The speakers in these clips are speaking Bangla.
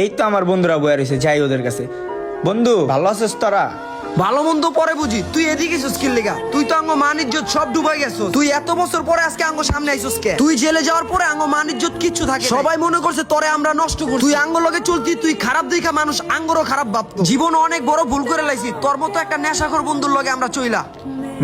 এই তো আমার বন্ধুরা বয়ে রয়েছে, যাই ওদের কাছে। বন্ধু ভালো আছিস তোরা? ভালো মন্দ পরে বুঝি, তুই এদিকে এসেছিস কি লেগা? তুই তো আঙ্গ মান ইজ্জত সব ডুবাই গেছো। তুই এত বছর পরে আজকে আঙ্গ সামনে আইছস কে? তুই জেলে যাওয়ার পরে আঙ্গ মান ইজ্জত কিচ্ছু থাকে নাই। সবাই মনে করছে তোরে আমরা নষ্ট করছি। তুই আঙ্গ লগে চলতি, তুই খারাপ দেখা মানুষ আঙ্গরও খারাপ ভাবতো। জীবন অনেক বড় ভুল করে লাইছি, তোর মতো একটা নেশাখোর বন্ধুর লগে আমরা চইলা।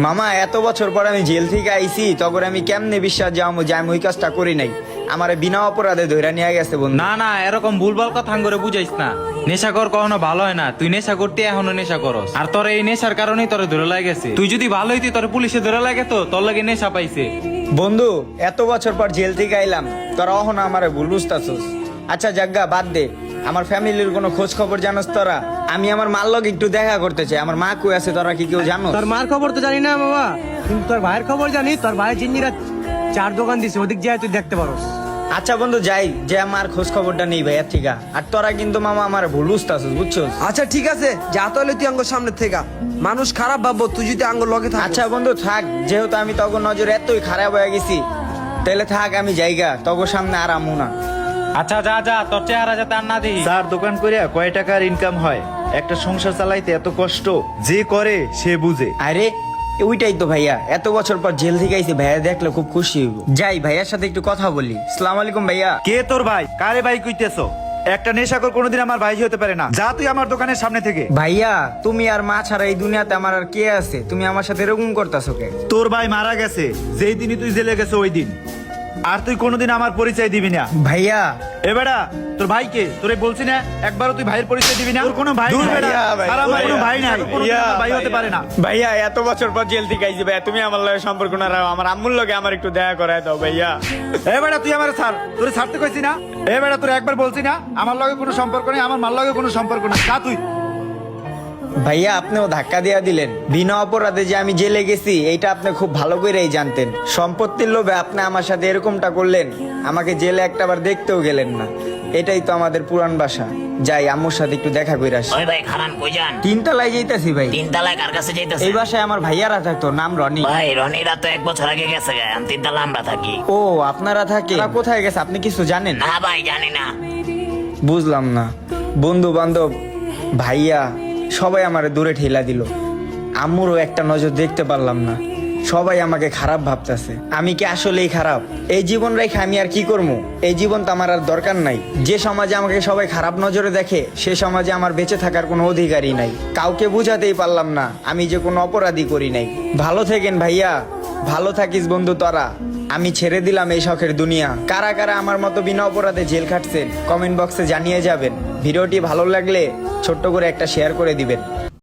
মামা এত বছর পর আমি জেল থেকে আইছি, তখন আমি কেমনে বিশ্বাস যাবো যে আমি ওই কাজটা করি নাই? আমার বিনা অপরাধে ধইরা নিয়ে গেছে বন্ধু। না না, এরকম ভুলভাল কথা করে বুঝাইস না। নেশা কর কখনো ভালো হয় না। তুই নেশা করতে এখনো নেশা করস, আর তোর এই নেশার কারণেই তোরে ধরে লাগেছে। তুই যদি ভালো হইতি তোর পুলিশে ধরে লাগে তো তোর লাগে নেশা পাইছে। বন্ধু এত বছর পর জেল থেকে আইলাম, তোরা অহনো আমারে ভুল বুঝতাছস। আচ্ছা জাগা বাদ দে, আমার ফ্যামিলির কোনো খোঁজ খবর জানোস তোরা? আমি আমার মার লগে একটু দেখা করতে চাই। আমার মা কই আছে তোরা কি কেউ জানো? তোর মার খবর তো জানি না বাবা, কিন্তু তোর ভাইয়ের খবর জানি। তোর ভাই জিন্নিরা 4 দোকান দিছে, ওদিক যায় তুই দেখতে পারোস। আচ্ছা বন্ধু যাই, যে আমার খোঁজ খবরটা নেই ভাইয়া ঠিক আছে। আর তোরা কিন্তু মামা আমার ভুল বুঝতাছস, বুঝছস? আচ্ছা ঠিক আছে, যা তাহলে তুই আঙ্গ সামনে থেকে। মানুষ খারাপ ভাববো তুই যদি আঙ্গ লগে থাক। আচ্ছা বন্ধু থাক, যেহেতু আমি তখন নজর এতই খারাপ হয়ে গেছি, তাহলে থাক আমি জায়গা তখন সামনে আর আমু না। আচ্ছা যা যা, তোর চেহারা যাতে আর না দেখি। স্যার দোকান করিয়া কয় টাকার ইনকাম হয়? একটা সংসার চালাইতে এত কষ্ট যে করে সে বুঝে। আরে ওইটাই তো ভাইয়া, এত বছর পর জেল থেকে আইছি, ভাইয়া দেখলে খুব খুশি হইব। যাই ভাইয়ার সাথে একটু কথা বলি। আসসালামু আলাইকুম ভাইয়া। কে তোর ভাই? কারে ভাই কইতেছো? একটা নেশাখোর কোনোদিন আমার ভাই হতে পারে না। যা তুই আমার দোকানের সামনে থেকে। ভাইয়া তুমি আর মা ছাড়া এই দুনিয়াতে আমার আর কে আছে? তুমি আমার সাথে এরকম করতেছো কে? তোর ভাই মারা গেছে যেই দিনই তুই জেলে গেছে ওই দিন। আর তুই কোনোদিন আমার পরিচয় দিবি না। ভাইয়া এ বেটা, তোর ভাইকে তোরে বলছি না একবারও তুই ভাইয়ের পরিচয় দিবি না? তোর কোনো ভাই দূর নাই। বেটা, ভাই, আর আমার কোনো ভাইয়া, ভাই নাই, কোনোদিন ভাইয়া, আমার ভাই হতে পারে না। ভাইয়া এত বছর পর জেল থেকে আইছি ভাইয়া, তুমি আমার লগে সম্পর্ক না রাখো, আমার আম্মুর লগে আমার একটু দেখা করায় দাও ভাইয়া। এ বেটা তুই আমার ছাড়, তোরে ছাড়তে কইছি না? এ বেটা তোর একবার বলছি না আমার লগে কোনো সম্পর্ক নেই, আমার মার লগে কোনো সম্পর্ক নেই। যা তুই। ভাইয়া আপনিও ধাক্কা দিয়া দিলেন। বিনা অপরাধে যে আমি জেলে গেছি এইটা আপনি খুব ভালো করেই জানতেন। সম্পত্তির লোভে আপনি আমার সাথে এরকমটা করলেন, আমাকে জেলে একটাবার দেখতেও গেলেন না। এটাই তো আমাদের পুরান বাসা। যাই আম্মুর সাথে একটু দেখা করে আসি। ওই ভাই খারান কই যান? 3 তলায় যাইতাছি ভাই। 3 তলায় কার কাছে যাইতেছে? এই বাসায় আমার ভাইয়ারা থাকতো, নাম রনি। ভাই রনিরা তো 1 বছর আগে গেছে গে, আমি 3 তলা আমরা থাকি। ও আপনারা থাকে? তারা কোথায় গেছে আপনি কিছু জানেন? না ভাই জানি না। বুঝলাম না। বন্ধু বান্ধব ভাইয়া সবাই আমারে দূরে ঠেলা দিল। আম্মুরও একটা নজর দেখতে পারলাম না। সবাই আমাকে খারাপ ভাবতেছে। আমি কি আসলেই খারাপ? এই জীবন রেখে আমি আর কি করবো? এই জীবন তো আমার আর দরকার নাই। যে সমাজে আমাকে সবাই খারাপ নজরে দেখে সে সমাজে আমার বেঁচে থাকার কোনো অধিকারই নাই। কাউকে বুঝাতেই পারলাম না আমি যে কোনো অপরাধী করি নাই। ভালো থেকেন ভাইয়া, ভালো থাকিস বন্ধু তোরা। আমি ছেড়ে দিলাম এই শখের দুনিয়া। কারা কারা আমার মতো বিনা অপরাধে জেল খাটছেন কমেন্ট বক্সে জানিয়ে যাবেন। ভিডিওটি ভালো লাগলে ছোট্ট করে একটা শেয়ার করে দিবেন।